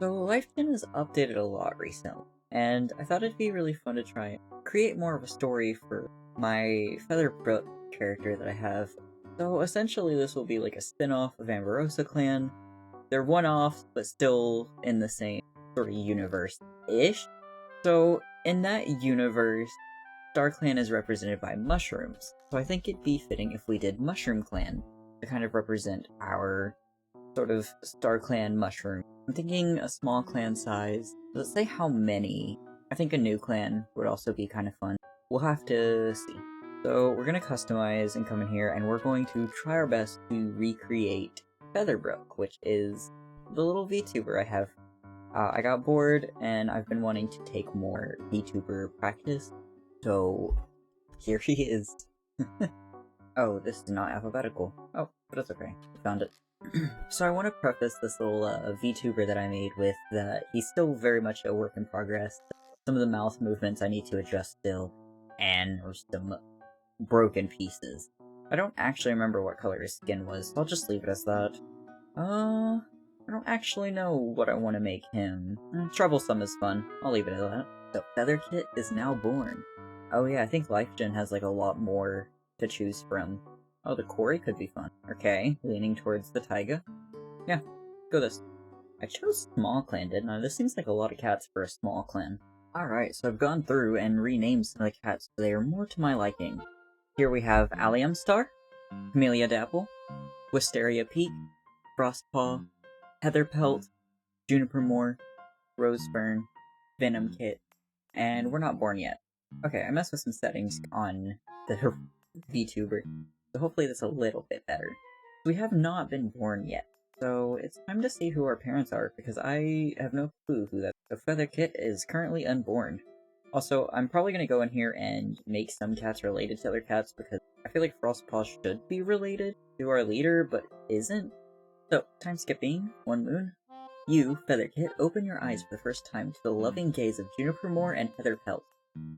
So LifeGen has updated a lot recently, and I thought it'd be really fun to try and create more of a story for my Featherbrook character that I have. So essentially this will be like a spin-off of MushroomClan. They're one-offs, but still in the same sort of universe-ish. So in that universe, StarClan is represented by mushrooms. So I think it'd be fitting if we did MushroomClan to kind of represent our sort of Star Clan mushroom. I'm thinking a small clan size. Let's say how many. I think a new clan would also be kind of fun. We'll have to see. So we're going to customize and come in here, and we're going to try our best to recreate Featherbrook, which is the little VTuber I have. I got bored, and I've been wanting to take more VTuber practice, so here he is. Oh, this is not alphabetical. Oh, but it's okay. I found it. So I want to preface this little VTuber that I made with that he's still very much a work in progress. Some of the mouth movements I need to adjust still, and there's some broken pieces. I don't actually remember what color his skin was, so I'll just leave it as that. I don't actually know what I want to make him. Troublesome is fun. I'll leave it at that. So Featherkit is now born. Oh yeah, I think LifeGen has like a lot more to choose from. Oh, the quarry could be fun. Okay, leaning towards the taiga. Yeah, go this. I chose small clan, didn't I? This seems like a lot of cats for a small clan. Alright, so I've gone through and renamed some of the cats so they are more to my liking. Here we have Allium Star, Camellia Dapple, Wisteria Peak, Frostpaw, Heatherpelt, Juniper Moor, Rosefern, Venom Kit, and we're not born yet. Okay, I messed with some settings on the VTuber, so hopefully that's a little bit better. We have not been born yet, so it's time to see who our parents are, because I have no clue who that is. So Featherkit is currently unborn. Also, I'm probably going to go in here and make some cats related to other cats, because I feel like Frostpaw should be related to our leader, but isn't. So, time skipping, one moon. You, Featherkit, open your eyes for the first time to the loving gaze of Juniper Moor and Heatherpelt.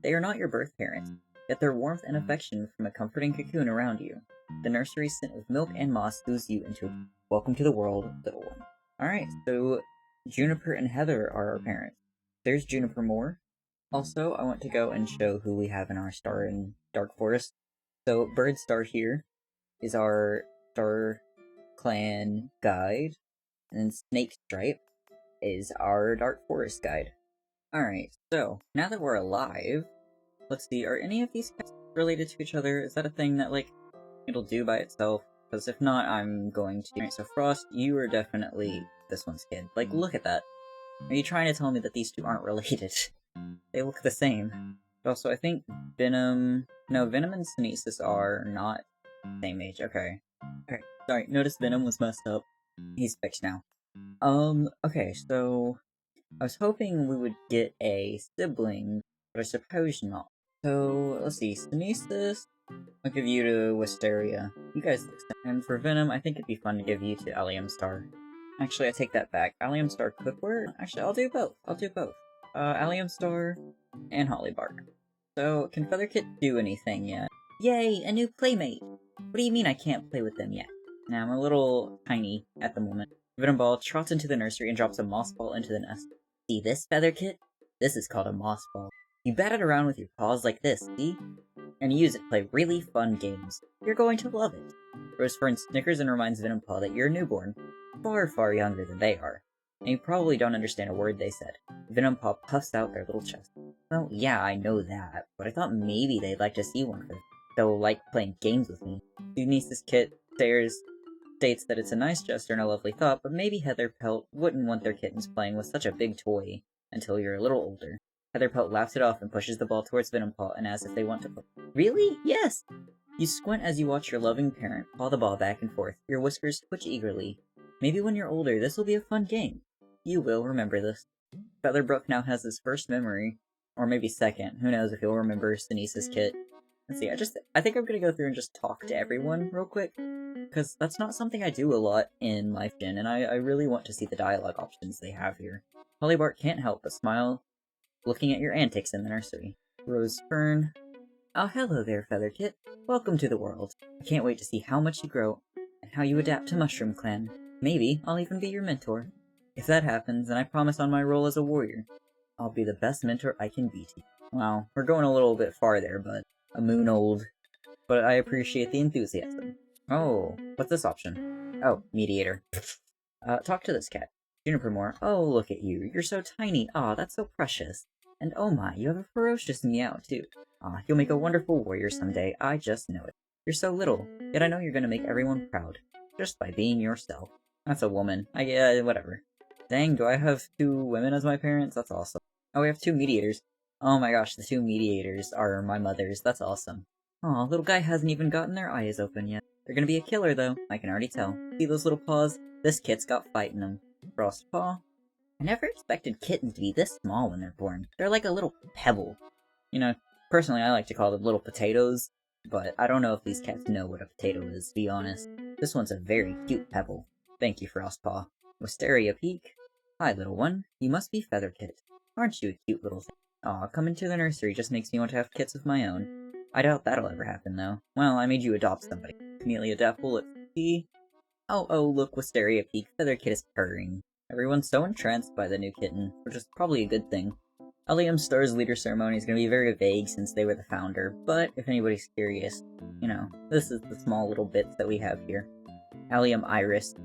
They are not your birth parents, yet their warmth and affection from a comforting cocoon around you. The nursery scent of milk and moss soothes you into a welcome to the world, little one. Alright, so Juniper and Heather are our parents. There's Juniper Moor. Also, I want to go and show who we have in our Star in Dark Forest. So, Bird Star here is our Star Clan guide, and Snake Stripe is our Dark Forest guide. Alright, so, now that we're alive, let's see, are any of these cats related to each other? Is that a thing that, like, it'll do by itself? Because if not, I'm going to... Alright, so Frost, you are definitely this one's kid. Like, look at that. Are you trying to tell me that these two aren't related? They look the same. But also, I think Venom... No, Venom and Synesis are not the same age. Okay. Okay, sorry, notice Venom was messed up. He's fixed now. Okay, so... I was hoping we would get a sibling, but I suppose not. So, let's see, Synesis, I'll give you to Wisteria. You guys look similar. And for Venom, I think it'd be fun to give you to Allium Star. Actually, I take that back. Allium Star Cookware? Actually, I'll do both. Allium Star and Hollybark. So, can Featherkit do anything yet? Yay, a new playmate! What do you mean I can't play with them yet? Now, I'm a little tiny at the moment. Venom Ball trots into the nursery and drops a moss ball into the nest. See this, Featherkit? This is called a moss ball. You bat it around with your paws like this, see? And use it to play really fun games. You're going to love it. Rosefern snickers and reminds Venompaw that you're a newborn, far, far younger than they are. And you probably don't understand a word they said. Venompaw puffs out their little chest. Well, yeah, I know that, but I thought maybe they'd like to see one for they'll like playing games with me. Denise's kit states that it's a nice gesture and a lovely thought, but maybe Heatherpelt wouldn't want their kittens playing with such a big toy until you're a little older. Heatherpelt laughs it off and pushes the ball towards Venompaw and asks if they want to play. Really? Yes! You squint as you watch your loving parent paw the ball back and forth. Your whiskers twitch eagerly. Maybe when you're older, this will be a fun game. You will remember this. Featherbrook now has his first memory. Or maybe second. Who knows if he'll remember Synesis kit. Let's see, I think I'm gonna go through and just talk to everyone real quick. Because that's not something I do a lot in LifeGen, and I really want to see the dialogue options they have here. Hollybark can't help but smile, looking at your antics in the nursery. Rosefern. Oh, hello there, Featherkit. Welcome to the world. I can't wait to see how much you grow, and how you adapt to MushroomClan. Maybe I'll even be your mentor. If that happens, then I promise on my role as a warrior, I'll be the best mentor I can be to you. Wow, we're going a little bit far there, but a moon old. But I appreciate the enthusiasm. Oh, what's this option? Oh, mediator. Talk to this cat. Juniper Moore. Oh, look at you. You're so tiny. Aw, that's so precious. And oh my, you have a ferocious meow, too. Aw, you'll make a wonderful warrior someday. I just know it. You're so little, yet I know you're gonna make everyone proud. Just by being yourself. That's a woman. Whatever. Dang, do I have 2 women as my parents? That's awesome. Oh, we have 2 mediators. Oh my gosh, the 2 mediators are my mothers. That's awesome. Aw, little guy hasn't even gotten their eyes open yet. They're gonna be a killer, though. I can already tell. See those little paws? This kit's got fight in them. Frostpaw? I never expected kittens to be this small when they're born. They're like a little pebble. You know, personally I like to call them little potatoes, but I don't know if these cats know what a potato is, to be honest. This one's a very cute pebble. Thank you, Frostpaw. Wisteria Peak? Hi, little one. You must be Featherkit. Aren't you a cute little thing? Aw, coming to the nursery just makes me want to have kits of my own. I doubt that'll ever happen, though. Well, I made you adopt somebody. Camellia Dapple, let's see. Oh, look, Wisteria Peak. Featherkit is purring. Everyone's so entranced by the new kitten, which is probably a good thing. Allium Star's leader ceremony is going to be very vague since they were the founder, but if anybody's curious, you know, this is the small little bits that we have here. Allium Iris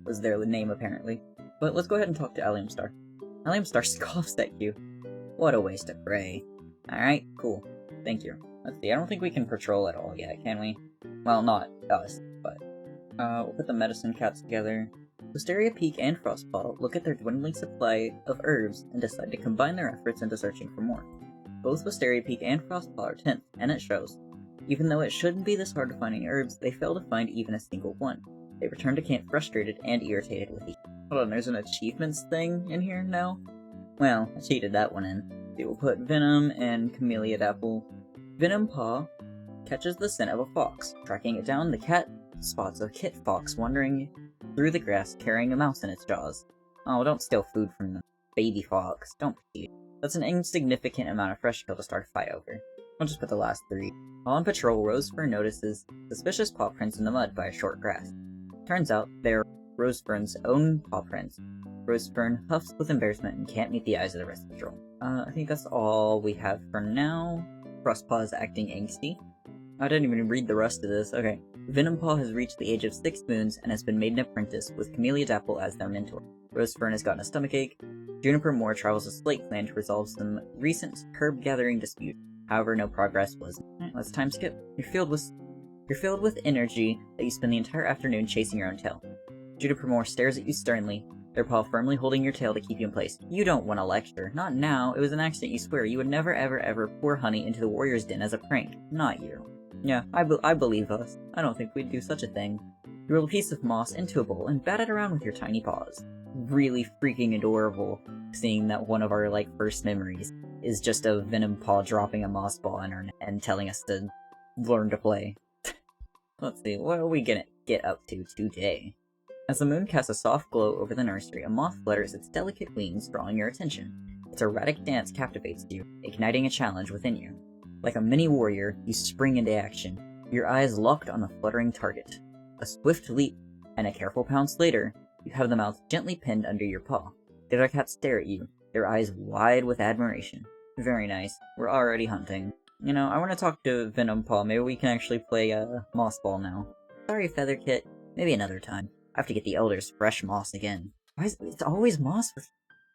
was their name, apparently. But let's go ahead and talk to Allium Star. Allium Star scoffs at you. What a waste of prey. Alright, cool. Thank you. Let's see, I don't think we can patrol at all yet, can we? Well, not us, but... we'll put the medicine cats together. Wisteria Peak and Frostpaw look at their dwindling supply of herbs and decide to combine their efforts into searching for more. Both Wisteria Peak and Frostpaw are tense, and it shows. Even though it shouldn't be this hard to find any herbs, they fail to find even a single one. They return to camp frustrated and irritated with each other. Hold on, there's an achievements thing in here now? Well, I cheated that one in. We will put Venom and Camellia Dapple. Venom Paw catches the scent of a fox. Tracking it down, the cat spots a kit fox wandering through the grass carrying a mouse in its jaws. Oh, don't steal food from the baby fox. Don't be. That's an insignificant amount of fresh kill to start a fight over. I'll just put the last 3. While on patrol, Rosefern notices suspicious paw prints in the mud by a short grass. Turns out they're Rosefern's own paw prints. Rosefern huffs with embarrassment and can't meet the eyes of the rest of the patrol. I think that's all we have for now. Frostpaw is acting angsty. I didn't even read the rest of this. Okay. Venompaw has reached the age of 6 moons and has been made an apprentice, with Camellia Dapple as their mentor. Rosefern has gotten a stomachache. Juniper Moore travels to Slate Clan to resolve some recent herb-gathering dispute. However, no progress was. Let's time skip. You're filled with energy that you spend the entire afternoon chasing your own tail. Juniper Moore stares at you sternly, their paw firmly holding your tail to keep you in place. You don't want a lecture. Not now. It was an accident, you swear. You would never ever pour honey into the warrior's den as a prank. Not you. Yeah, I believe us. I don't think we'd do such a thing. You roll a piece of moss into a bowl and bat it around with your tiny paws. Really freaking adorable, seeing that one of our, first memories is just a Venompaw dropping a moss ball in our net and telling us to learn to play. Let's see, what are we gonna get up to today? As the moon casts a soft glow over the nursery, a moth flutters its delicate wings, drawing your attention. Its erratic dance captivates you, igniting a challenge within you. Like a mini warrior, you spring into action, your eyes locked on the fluttering target. A swift leap, and a careful pounce later, you have the mouse gently pinned under your paw. The other cats stare at you, their eyes wide with admiration. Very nice. We're already hunting. You know, I want to talk to Venompaw. Maybe we can actually play Moss Ball now. Sorry, Featherkit. Maybe another time. I have to get the elders fresh moss again. Why is it's always moss?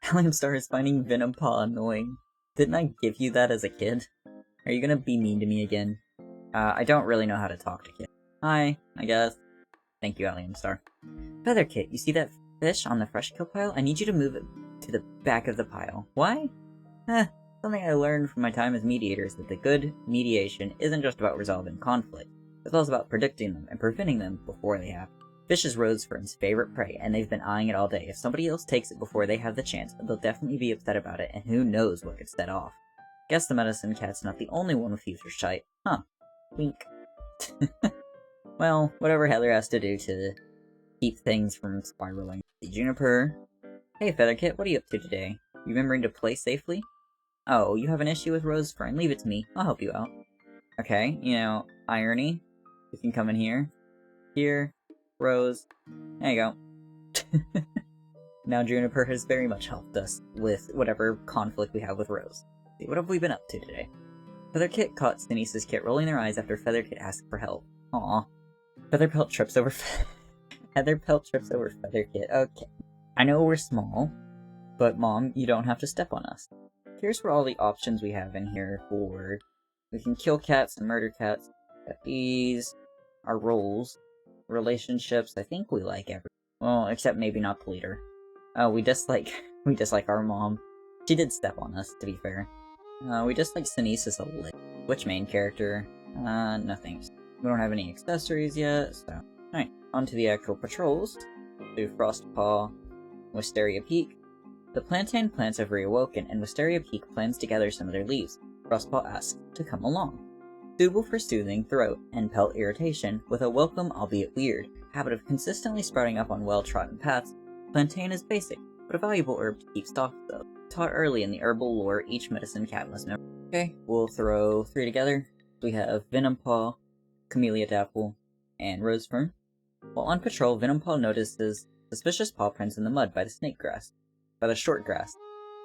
Allium Star is finding Venompaw annoying. Didn't I give you that as a kid? Are you gonna be mean to me again? I don't really know how to talk to kids. Hi, I guess. Thank you, Allium Star. Featherkit, you see that fish on the fresh kill pile? I need you to move it to the back of the pile. Why? Something I learned from my time as mediator is that the good mediation isn't just about resolving conflict. It's also about predicting them and preventing them before they happen. Fish is Rosefern's favorite prey, and they've been eyeing it all day. If somebody else takes it before they have the chance, they'll definitely be upset about it, and who knows what could set off. Guess the medicine cat's not the only one with future sight. Huh. Wink. Well, whatever Heather has to do to keep things from spiraling. Juniper. Hey, Featherkit, what are you up to today? You remembering to play safely? Oh, you have an issue with Rosefern? Leave it to me. I'll help you out. Okay, you know, irony. You can come in here. Here. Rose. There you go. Now Juniper has very much helped us with whatever conflict we have with Rose. See, what have we been up to today? Featherkit caught Denise's kit rolling their eyes after Featherkit asked for help. Aw. Featherpelt trips over Featherpelt trips over Featherkit. Okay. I know we're small, but Mom, you don't have to step on us. Here's where all the options we have in here for... We can kill cats and murder cats. Got these. Our roles. Relationships, I think we like every... Well, except maybe not the leader. We dislike our mom. She did step on us, to be fair. We dislike Sinesis a little. Which main character? Nothing. We don't have any accessories yet, so... Alright, on to the actual patrols. Do Frostpaw, Wisteria Peak. The plantain plants have reawoken, and Wisteria Peak plans to gather some of their leaves. Frostpaw asks to come along. Suitable for soothing throat and pelt irritation, with a welcome, albeit weird, habit of consistently sprouting up on well-trodden paths, plantain is basic, but a valuable herb to keep stocked of. Taught early in the herbal lore, each medicine cat must know. Okay, we'll throw 3 together. We have Venompaw, Camellia Dapple, and Rosefern. While on patrol, Venompaw notices suspicious paw prints in the mud by the short grass.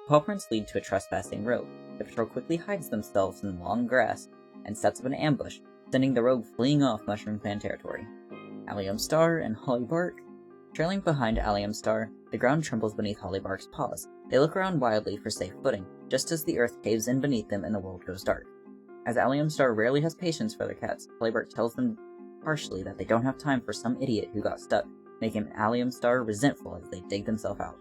Paw prints lead to a trespassing rogue. The patrol quickly hides themselves in the long grass and sets up an ambush, sending the rogue fleeing off MushroomClan territory. Allium Star and Hollybark. Trailing behind Allium Star, the ground trembles beneath Hollybark's paws. They look around wildly for safe footing, just as the earth caves in beneath them and the world goes dark. As Allium Star rarely has patience for their cats, Hollybark tells them harshly that they don't have time for some idiot who got stuck, making Allium Star resentful as they dig themselves out.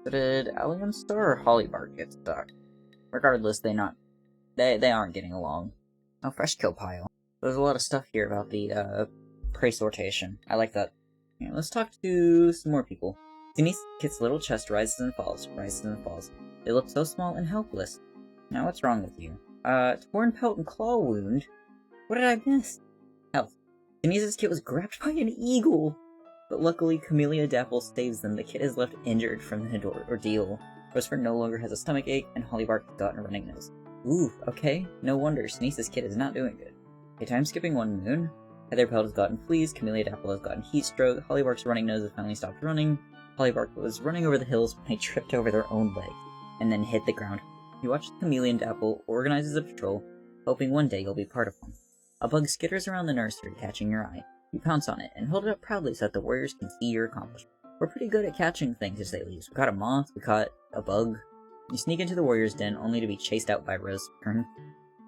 So did Allium Star or Hollybark get stuck? Regardless, they aren't getting along. Oh, fresh kill pile. There's a lot of stuff here about the prey sortation. I like that. Yeah, let's talk to some more people. Denise Kit's little chest rises and falls. They look so small and helpless. Now what's wrong with you? Torn pelt and claw wound? What did I miss? Health. Denise's kit was grabbed by an eagle! But luckily, Camellia Dapple saves them. The kit is left injured from the ordeal. Rosefern no longer has a stomach ache, and Hollybark has gotten a running nose. Ooh, okay. No wonder, Denise's kit is not doing good. Okay, time skipping 1 moon. Heatherpelt has gotten fleas, Camellia Dapple has gotten heat stroke, Hollybark's running nose has finally stopped running. Hollybark was running over the hills when they tripped over their own legs, and then hit the ground. You watch the Chameleon Dapple organizes a patrol, hoping one day you'll be part of one. A bug skitters around the nursery, catching your eye. You pounce on it, and hold it up proudly so that the warriors can see your accomplishment. We're pretty good at catching things as they leave. We caught a moth, we caught a bug. You sneak into the warrior's den, only to be chased out by Rosefern.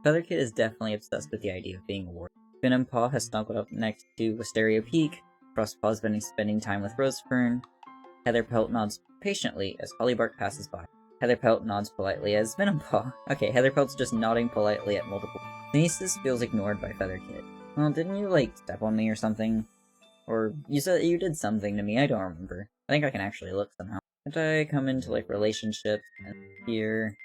Featherkit is definitely obsessed with the idea of being a warrior. Venompaw has snuggled up next to Wisteria Peak. Frostpaw's been spending time with Rosefern. Heatherpelt nods patiently as Hollybark passes by. Heatherpelt nods politely as Venompaw. Okay, Heatherpelt's just nodding politely at multiple. Denise's feels ignored by Featherkit. Well, didn't you, step on me or something? Or you said you did something to me, I don't remember. I think I can actually look somehow. Can't I come into, relationships? And here?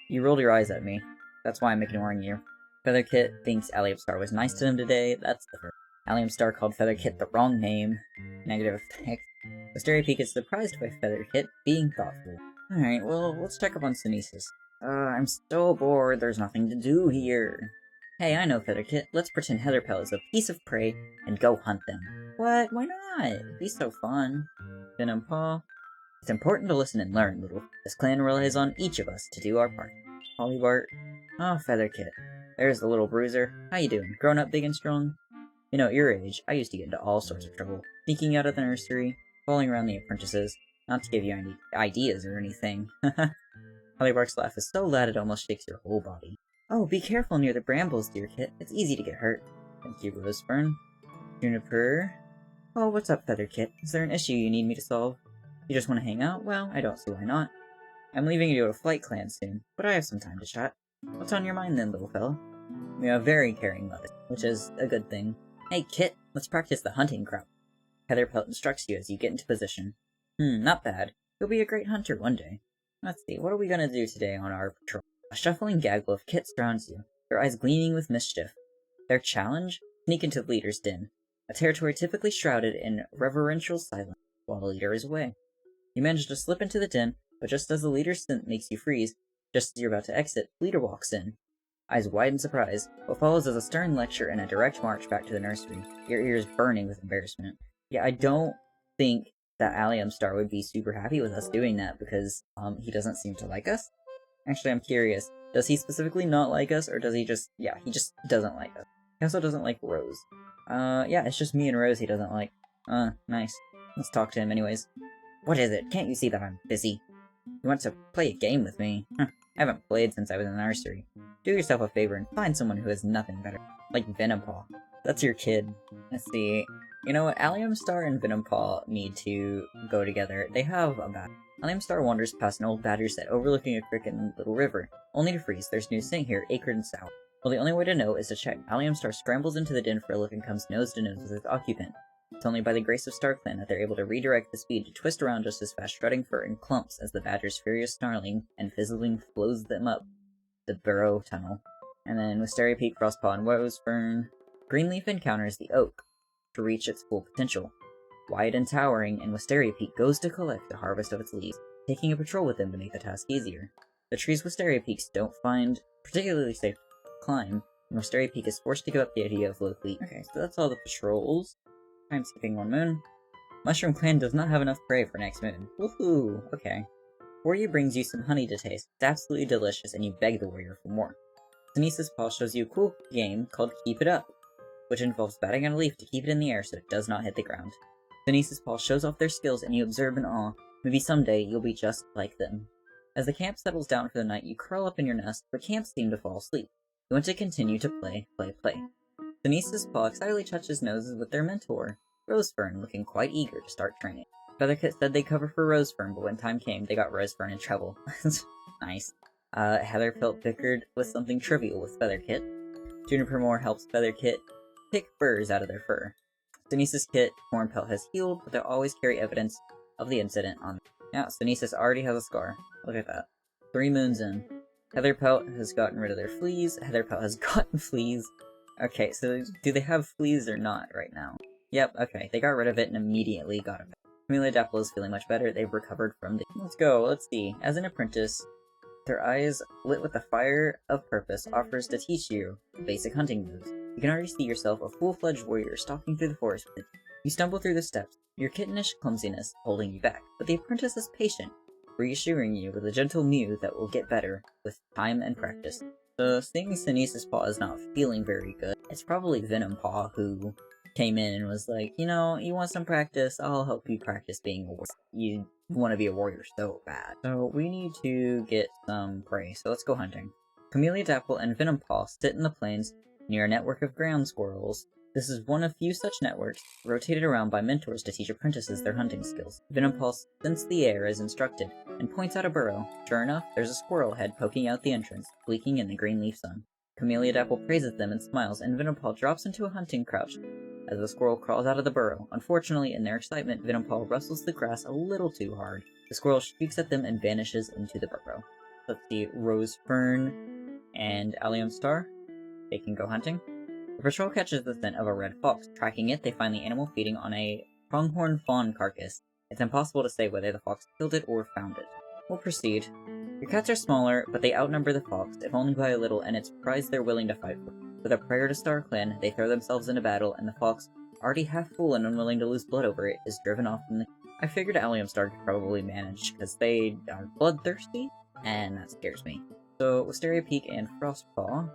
You rolled your eyes at me. That's why I'm ignoring you. Featherkit thinks Allium Star was nice to him today. That's the first. Allium Star called Featherkit the wrong name. Negative effect. Wisteria Peak is surprised by Featherkit being thoughtful. Alright, well, let's check up on Sinesis. I'm so bored, there's nothing to do here. Hey, I know, Featherkit. Let's pretend Heatherpelt is a piece of prey and go hunt them. What? Why not? It'd be so fun. Venompaw. It's important to listen and learn, little. This clan relies on each of us to do our part. Hollybark. Oh, Featherkit. There's the little bruiser. How you doing? Grown up big and strong? You know, at your age, I used to get into all sorts of trouble. Sneaking out of the nursery, following around the apprentices. Not to give you any ideas or anything. Hollybark's laugh is so loud it almost shakes your whole body. Oh, be careful near the brambles, dear Kit. It's easy to get hurt. Thank you, Rosefern. Juniper. Oh, what's up, Featherkit? Is there an issue you need me to solve? You just want to hang out? Well, I don't see why not. I'm leaving to go to Flight Clan soon, but I have some time to chat. What's on your mind then, little fella? We have a very caring mother, which is a good thing. Hey, Kit, let's practice the hunting crop. Heatherpelt instructs you as you get into position. Not bad. You'll be a great hunter one day. Let's see, what are we gonna do today on our patrol? A shuffling gaggle of kits surrounds you, their eyes gleaming with mischief. Their challenge? Sneak into the leader's den, a territory typically shrouded in reverential silence while the leader is away. You manage to slip into the den, but just as the leader's scent makes you freeze, just as you're about to exit, the leader walks in. Eyes wide in surprise, what follows is a stern lecture and a direct march back to the nursery, your ears burning with embarrassment. Yeah, I don't think that Allium Star would be super happy with us doing that because he doesn't seem to like us. Actually, I'm curious. Does he specifically not like us, or does he just... Yeah, he just doesn't like us. He also doesn't like Rose. Yeah, it's just me and Rose he doesn't like. Nice. Let's talk to him anyways. What is it? Can't you see that I'm busy? You want to play a game with me? I haven't played since I was in the nursery. Do yourself a favor and find someone who has nothing better. Like Venompaw. That's your kid. Let's see. You know what? Allium Star and Venompaw need to go together. They have a battle. Allium Star wanders past an old badger set overlooking a creek and little river, only to freeze. There's news saying here, acred and sour. Well, the only way to know is to check. Allium Star scrambles into the din for a look and comes nose to nose with its occupant. It's only by the grace of StarClan that they're able to redirect the speed to twist around just as fast, strutting fur in clumps as the badger's furious snarling and fizzling flows them up the burrow tunnel. And then Wisteria Peak, Frostpaw, and Rosefern, Greenleaf encounters the oak to reach its full potential. Wide and towering, and Wisteria Peak goes to collect the harvest of its leaves, taking a patrol with them to make the task easier. The trees Wisteria Peaks don't find particularly safe to climb, and Wisteria Peak is forced to give up the idea of low fleet. Okay, so that's all the patrols. Time skipping one moon. MushroomClan does not have enough prey for next moon. Woohoo! Okay. Warrior brings you some honey to taste. It's absolutely delicious, and you beg the warrior for more. Denise's Paw shows you a cool game called Keep It Up, which involves batting on a leaf to keep it in the air so it does not hit the ground. Denise's Paw shows off their skills, and you observe in awe. Maybe someday you'll be just like them. As the camp settles down for the night, you curl up in your nest, but can't seem to fall asleep. You want to continue to play. Denise's Paw excitedly touches noses with their mentor, Rosefern, looking quite eager to start training. Featherkit said they'd cover for Rosefern, but when time came, they got Rosefern in trouble. Nice. Heatherfelt bickered with something trivial with Featherkit. Juniper Moore helps Featherkit pick burrs out of their fur. Denise's kit, Hornpelt, has healed, but they'll always carry evidence of the incident on them. Yeah, Denise's already has a scar. Look at that. 3 moons in. Heatherpelt has gotten rid of their fleas. Heatherpelt has gotten fleas. Okay, so do they have fleas or not right now? Yep, okay, they got rid of it and immediately got it back. Camellia Dapple is feeling much better. They've recovered from the... Let's go, let's see. As an apprentice, their eyes lit with the fire of purpose offers to teach you basic hunting moves. You can already see yourself a full-fledged warrior stalking through the forest with it. You stumble through the steps, your kittenish clumsiness holding you back, but the apprentice is patient, reassuring you with a gentle mew that will get better with time and practice. So, seeing Denise's Paw is not feeling very good, it's probably Venompaw who came in and was like, you know, you want some practice? I'll help you practice being a warrior. You want to be a warrior so bad. So, we need to get some prey, so let's go hunting. Camellia Dapple and Venompaw sit in the plains near a network of ground squirrels. This is one of few such networks, rotated around by mentors to teach apprentices their hunting skills. Venompaw scents the air as instructed, and points out a burrow. Sure enough, there's a squirrel head poking out the entrance, blinking in the green leaf sun. Camellia Dapple praises them and smiles, and Venompaw drops into a hunting crouch as the squirrel crawls out of the burrow. Unfortunately, in their excitement, Venompaw rustles the grass a little too hard. The squirrel shrieks at them and vanishes into the burrow. Let's see, Rosefern and Allium Star. They can go hunting. The patrol catches the scent of a red fox. Tracking it, they find the animal feeding on a pronghorn fawn carcass. It's impossible to say whether the fox killed it or found it. We'll proceed. Your cats are smaller, but they outnumber the fox, if only by a little, and it's a prize they're willing to fight for. With a prayer to StarClan, they throw themselves into battle, and the fox, already half full and unwilling to lose blood over it, is driven off from the... I figured Allium Star could probably manage, because they are bloodthirsty, and that scares me. So, Wisteria Peak and Frostpaw.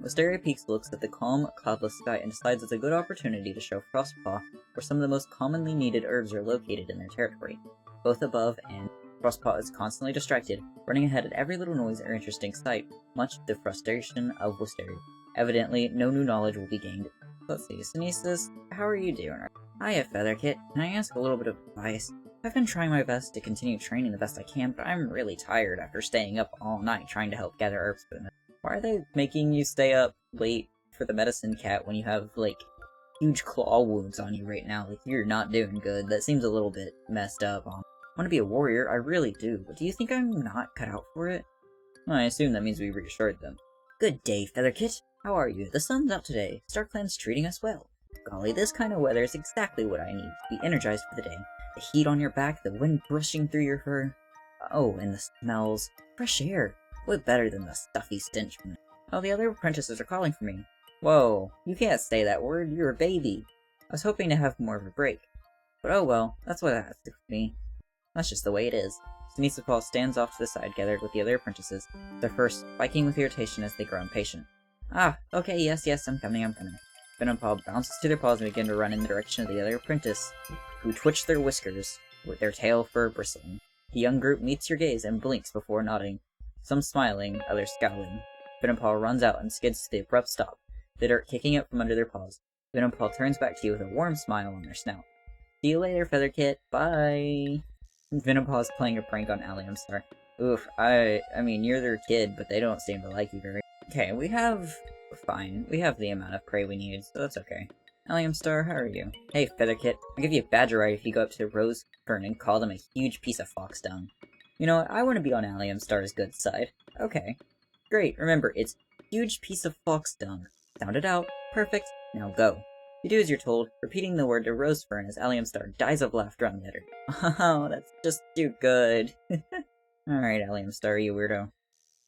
Wisteria Peaks looks at the calm, cloudless sky and decides it's a good opportunity to show Frostpaw where some of the most commonly needed herbs are located in their territory. Both above and Frostpaw is constantly distracted, running ahead at every little noise or interesting sight, much to the frustration of Wisteria. Evidently, no new knowledge will be gained. Let's see, Denise's, how are you doing? Hiya, Featherkit. Can I ask a little bit of advice? I've been trying my best to continue training the best I can, but I'm really tired after staying up all night trying to help gather herbs for them. Why are they making you stay up late for the medicine cat when you have, like, huge claw wounds on you right now? Like, you're not doing good. That seems a little bit messed up. I want to be a warrior, I really do, but do you think I'm not cut out for it? Well, I assume that means we reassured them. Good day, Featherkit. How are you? The sun's out today. StarClan's treating us well. Golly, this kind of weather is exactly what I need to be energized for the day. The heat on your back, the wind brushing through your fur. Oh, and the smells. Fresh air. What better than the stuffy stench from it? Oh, the other apprentices are calling for me. Whoa, you can't say that word, you're a baby. I was hoping to have more of a break. But oh well, that's what it has to be. That's just the way it is. Sunisa Paul stands off to the side, gathered with the other apprentices, their first spiking with irritation as they grow impatient. Ah, okay, yes, I'm coming. Venom Paul bounces to their paws and begin to run in the direction of the other apprentice, who twitch their whiskers, with their tail fur bristling. The young group meets your gaze and blinks before nodding, some smiling, others scowling. Venom Paul runs out and skids to the abrupt stop, the dirt kicking up from under their paws. Venom Paul turns back to you with a warm smile on their snout. See you later, Featherkit. Bye! Venom Paw is playing a prank on Allium Star. Oof, I mean, you're their kid, but they don't seem to like you very. Okay, we have the amount of prey we need, so that's okay. Allium Star, how are you? Hey, Featherkit, I'll give you a badger ride if you go up to Rose Fern and call them a huge piece of fox dung. You know what, I want to be on Allium Star's good side. Okay. Great, remember, it's huge piece of fox dung. Sound it out. Perfect. Now go. You do as you're told, repeating the word to Rose Fern as Allium Star dies of laughter on the letter. Oh, that's just too good. Alright, Allium Star, you weirdo.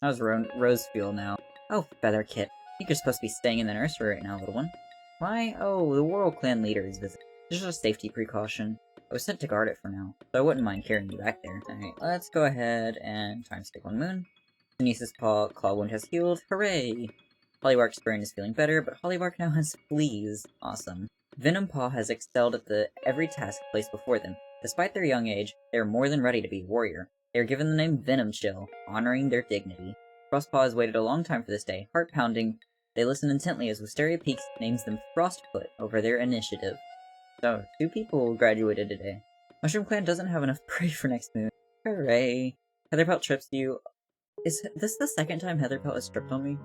How's Rose feel now? Oh, Featherkit. I think you're supposed to be staying in the nursery right now, little one. Why? Oh, the WorldClan leader is visiting. Just a safety precaution. I was sent to guard it for now, so I wouldn't mind carrying you back there. Alright, let's go ahead and time stick one moon. Denise's claw wound has healed. Hooray! Hollybark's burn is feeling better, but Hollybark now has fleas. Awesome. Venom Paw has excelled at every task placed before them. Despite their young age, they are more than ready to be a warrior. They are given the name Venom Chill, honoring their dignity. Frostpaw has waited a long time for this day, heart pounding. They listen intently as Wisteria Peaks names them Frostfoot over their initiative. So, 2 people graduated today. MushroomClan doesn't have enough prey for next moon. Hooray! Heatherpelt trips you. Is this the second time Heatherpelt has tripped on me?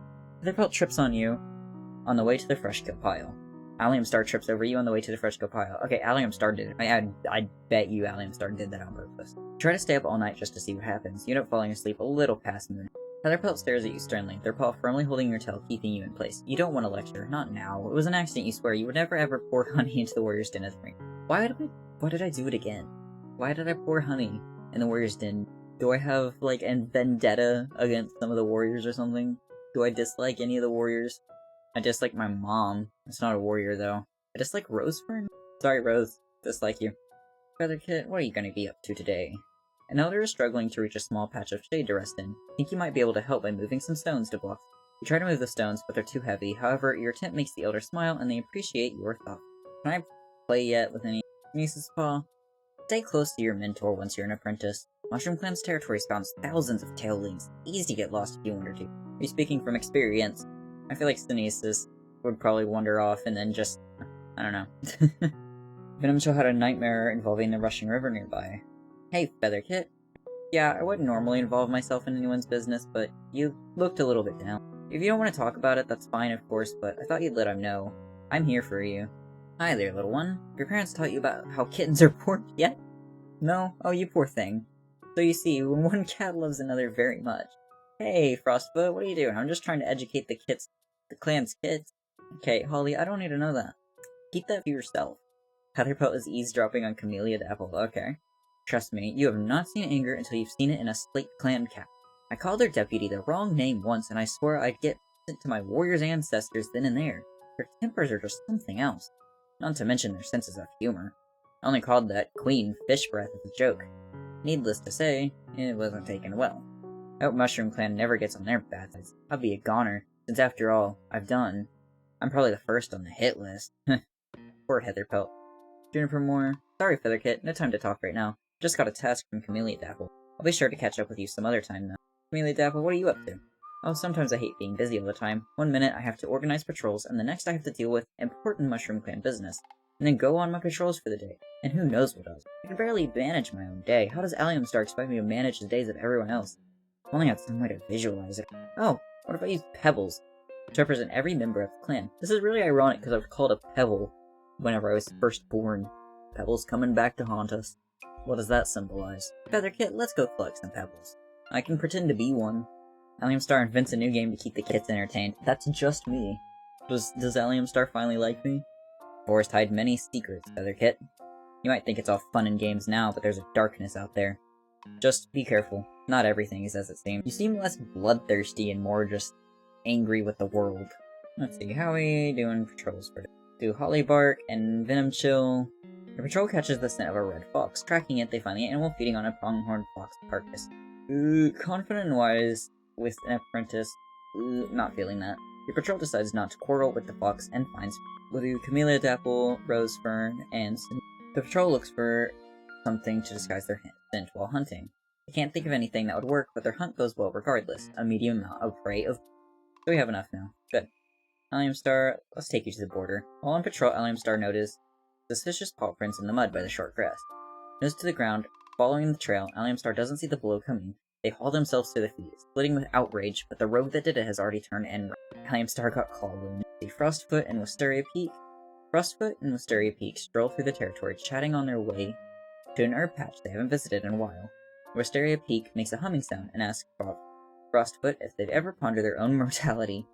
Heatherpelt trips on you on the way to the fresh kill pile. Allium Star trips over you on the way to the fresh kill pile. Okay, Allium Star did it. I bet you Allium Star did that on purpose. Try to stay up all night just to see what happens. You end up falling asleep a little past moon. Heatherpelt stares at you sternly, their paw firmly holding your tail, keeping you in place. You don't want to lecture. Not now. It was an accident, you swear. You would never ever pour honey into the warrior's den of the ring. Why did I do it again? Why did I pour honey in the warrior's den? Do I have, like, a vendetta against some of the warriors or something? Do I dislike any of the warriors? I dislike my mom. It's not a warrior, though. I dislike Rose Fern? Sorry, Rose. Dislike you. Featherkit, what are you gonna be up to today? An elder is struggling to reach a small patch of shade to rest in. Think you might be able to help by moving some stones to block. You try to move the stones, but they're too heavy. However, your attempt makes the elder smile, and they appreciate your thought. Can I play yet with any Niece's Paw? Stay close to your mentor once you're an apprentice. MushroomClan's territory spawns thousands of tail links. Easy to get lost if you wander to. You're speaking from experience. I feel like Stanesis would probably wander off and then just... I don't know. Venom Chill had a nightmare involving the rushing river nearby. Hey, Featherkit. Yeah, I wouldn't normally involve myself in anyone's business, but you looked a little bit down. If you don't want to talk about it, that's fine, of course, but I thought you'd let him know. I'm here for you. Hi there, little one. Your parents taught you about how kittens are born yet? No? Oh, you poor thing. So you see, when one cat loves another very much. Hey, Frostfoot, what are you doing? I'm just trying to educate the clan's kids. Okay, Holly, I don't need to know that. Keep that for yourself. Heatherpelt is eavesdropping on Camellia Dapple. Okay. Trust me, you have not seen anger until you've seen it in a Slate Clan cat. I called their deputy the wrong name once, and I swore I'd get sent to my warrior's ancestors then and there. Their tempers are just something else. Not to mention their senses of humor. I only called that queen fish breath as a joke. Needless to say, it wasn't taken well. I hope MushroomClan never gets on their bad sides. I'll be a goner, since after all, I'm probably the first on the hit list. Poor Heatherpelt. Juniper Moore. Sorry, Featherkit, no time to talk right now. Just got a task from Camellia Dapple. I'll be sure to catch up with you some other time, though. Camellia Dapple, what are you up to? Oh, sometimes I hate being busy all the time. One minute I have to organize patrols, and the next I have to deal with important MushroomClan business. And then go on my patrols for the day. And who knows what else. I can barely manage my own day. How does Allium Star expect me to manage the days of everyone else? If only I had some way to visualize it. Oh, what if I use pebbles to represent every member of the clan? This is really ironic because I was called a pebble whenever I was first born. Pebbles coming back to haunt us. What does that symbolize? Featherkit, let's go collect some pebbles. I can pretend to be one. Allium Star invents a new game to keep the kids entertained. That's just me. Does Allium Star finally like me? Forest hide many secrets, Featherkit. You might think it's all fun and games now, but there's a darkness out there. Just be careful. Not everything is as it seems. You seem less bloodthirsty and more just angry with the world. Let's see, how are we doing patrols for today? Do Hollybark and Venom Chill. Your patrol catches the scent of a red fox. Tracking it, they find the animal feeding on a pronghorn fox carcass. Confident and wise with an apprentice. Not feeling that. Your patrol decides not to quarrel with the fox and finds with you Camellia Dapple, Rose Fern, and the patrol looks for something to disguise their scent while hunting. They can't think of anything that would work, but their hunt goes well regardless. A medium amount of prey So we have enough now. Good. Allium Star, let's take you to the border. While on patrol, Allium Star noticed suspicious paw prints in the mud by the short grass. Nose to the ground, following the trail, Allium Star doesn't see the blow coming. They haul themselves to their feet, splitting with outrage, but the rogue that did it has already turned and run. Allium Star got claw wounds. Frostfoot and Wisteria Peak stroll through the territory, chatting on their way to an herb patch they haven't visited in a while. Wisteria Peak makes a humming sound and asks Frostfoot if they've ever pondered their own mortality.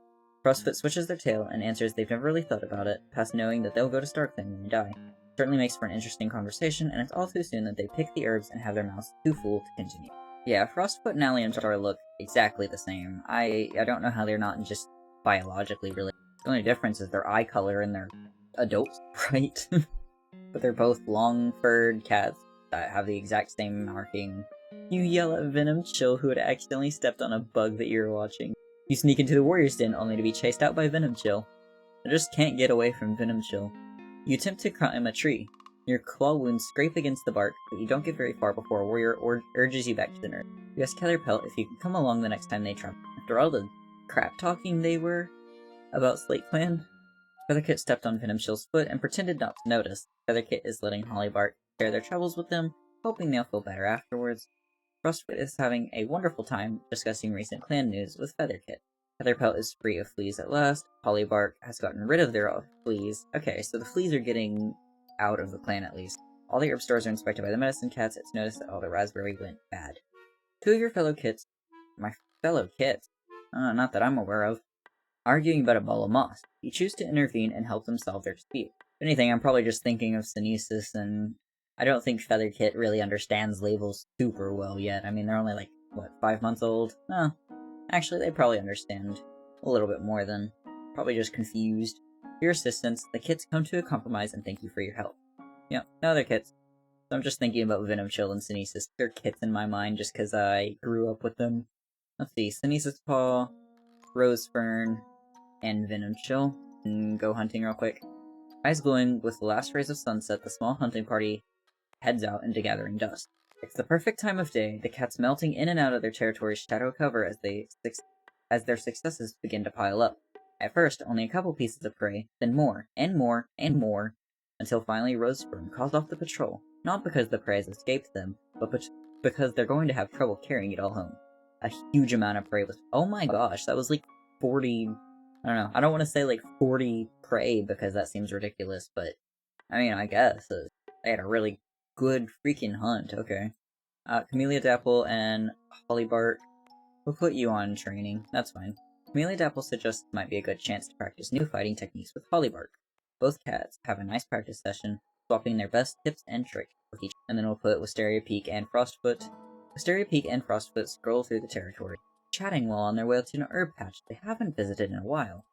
Frostfoot switches their tail and answers they've never really thought about it, past knowing that they'll go to StarClan when they die. Certainly makes for an interesting conversation, and it's all too soon that they pick the herbs and have their mouths too full to continue. Yeah, Frostfoot and Allium Star look exactly the same. I don't know how they're not just biologically related. The only difference is their eye color and their adults, right? But they're both long-furred cats that have the exact same marking. You yell at Venom Chill, who had accidentally stepped on a bug that you're watching. You sneak into the warrior's den only to be chased out by Venom Chill. I just can't get away from Venom Chill. You attempt to climb a tree. Your claw wounds scrape against the bark, but you don't get very far before a warrior urges you back to the nurse. You ask Featherpelt if you can come along the next time they travel. After all the crap-talking they were about Slate Clan, Featherkit stepped on Venom Chill's foot and pretended not to notice. Featherkit is letting Hollybark share their troubles with them, hoping they'll feel better afterwards. Frostfoot is having a wonderful time discussing recent clan news with Featherkit. Featherpelt is free of fleas at last. Hollybark has gotten rid of their fleas. Okay, so the fleas are getting out of the clan at least. All the herb stores are inspected by the medicine cats. It's noticed that all the raspberry went bad. Two of your fellow kits, not that I'm aware of, arguing about a ball of moss. You choose to intervene and help them solve their dispute. If anything, I'm probably just thinking of Synesis, and I don't think Featherkit really understands labels super well yet. I mean, they're only 5 months old? Oh, actually, they probably understand a little bit more than probably just confused. For your assistance, the kits come to a compromise and thank you for your help. Yep, no, they're kits. So I'm just thinking about Venom Chill and Synesis. They're kits in my mind just because I grew up with them. Let's see, Synesis Paw, Rose Fern, and Venom Chill. And go hunting real quick. Eyes glowing with the last rays of sunset, the small hunting party heads out into gathering dust. It's the perfect time of day, the cats melting in and out of their territory's shadow cover as their successes begin to pile up. At first, only a couple pieces of prey, then more, and more, and more, until finally Rosefern calls off the patrol, not because the prey has escaped them, but because they're going to have trouble carrying it all home. A huge amount of prey was— oh my gosh, that was 40... I don't know, I don't want to say 40 prey because that seems ridiculous, but I mean, I guess. They had a really good freaking hunt, okay. Camellia Dapple and Hollybark, we'll put you on training, that's fine. Camellia Dapple suggests it might be a good chance to practice new fighting techniques with Hollybark. Both cats have a nice practice session, swapping their best tips and tricks with each other. And then we'll put Wisteria Peak and Frostfoot. Wisteria Peak and Frostfoot scroll through the territory, chatting while on their way to an herb patch they haven't visited in a while.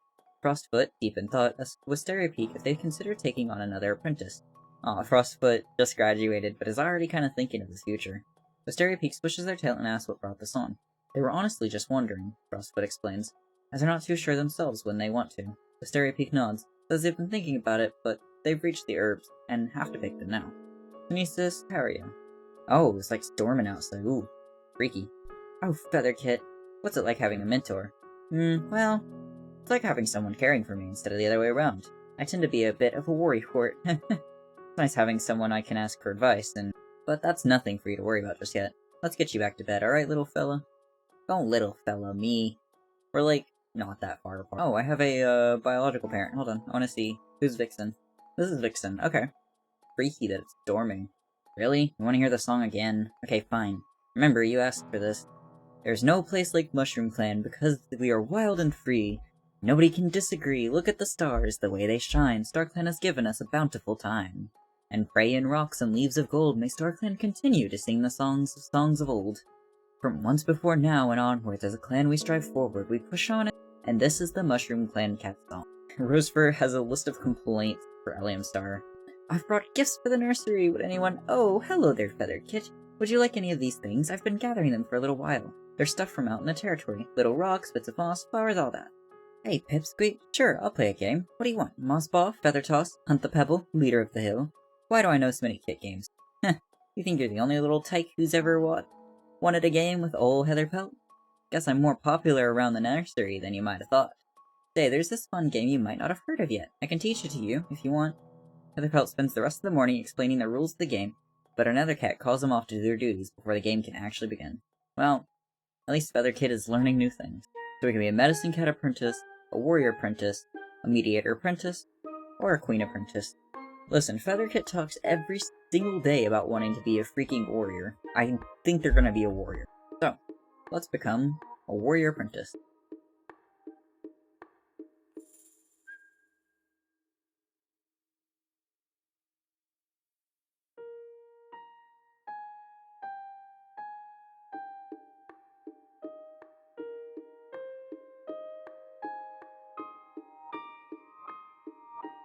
Frostfoot, deep in thought, asks Wisteria Peak if they consider taking on another apprentice. Aw, Frostfoot just graduated, but is already kind of thinking of his future. Wisteria Peak swishes their tail and asks what brought this on. They were honestly just wondering, Frostfoot explains, as they're not too sure themselves when they want to. Wisteria Peak nods, says they've been thinking about it, but they've reached the herbs, and have to pick them now. Synesis, how are you? Oh, it's storming outside. Ooh, freaky. Oh, Featherkit, what's it like having a mentor? Well, it's like having someone caring for me instead of the other way around. I tend to be a bit of a worrywart. It's nice having someone I can ask for advice, but that's nothing for you to worry about just yet. Let's get you back to bed, alright, little fella? Don't little fella me. We're not that far apart. Oh, I have a biological parent. Hold on, I wanna see. Who's Vixen? This is Vixen, okay. Freaky that it's storming. Really? You wanna hear the song again? Okay, fine. Remember, you asked for this. There's no place like MushroomClan because we are wild and free. Nobody can disagree. Look at the stars, the way they shine. StarClan has given us a bountiful time. And pray in rocks and leaves of gold, may StarClan continue to sing the songs of old. From once before now and onwards, as a clan we strive forward, we push on it, and this is the MushroomClan cat song. Rosefur has a list of complaints for Allium Star. I've brought gifts for the nursery. Would anyone— Oh, hello there, Feathered Kit. Would you like any of these things? I've been gathering them for a little while. They're stuff from out in the territory. Little rocks, bits of moss, flowers, all that. Hey, Pipsqueak. Sure, I'll play a game. What do you want? Moss Ball, Feather Toss, Hunt the Pebble, Leader of the Hill? Why do I know so many kit games? Heh, you think you're the only little tyke who's ever wanted a game with old Heatherpelt? Guess I'm more popular around the nursery than you might have thought. Say, there's this fun game you might not have heard of yet. I can teach it to you, if you want. Heatherpelt spends the rest of the morning explaining the rules of the game, but another cat calls them off to do their duties before the game can actually begin. Well, at least Feather Kit is learning new things. So we can be a medicine cat apprentice, a warrior apprentice, a mediator apprentice, or a queen apprentice. Listen, Feather Kit talks every single day about wanting to be a freaking warrior. I think they're gonna be a warrior. So, let's become a warrior apprentice.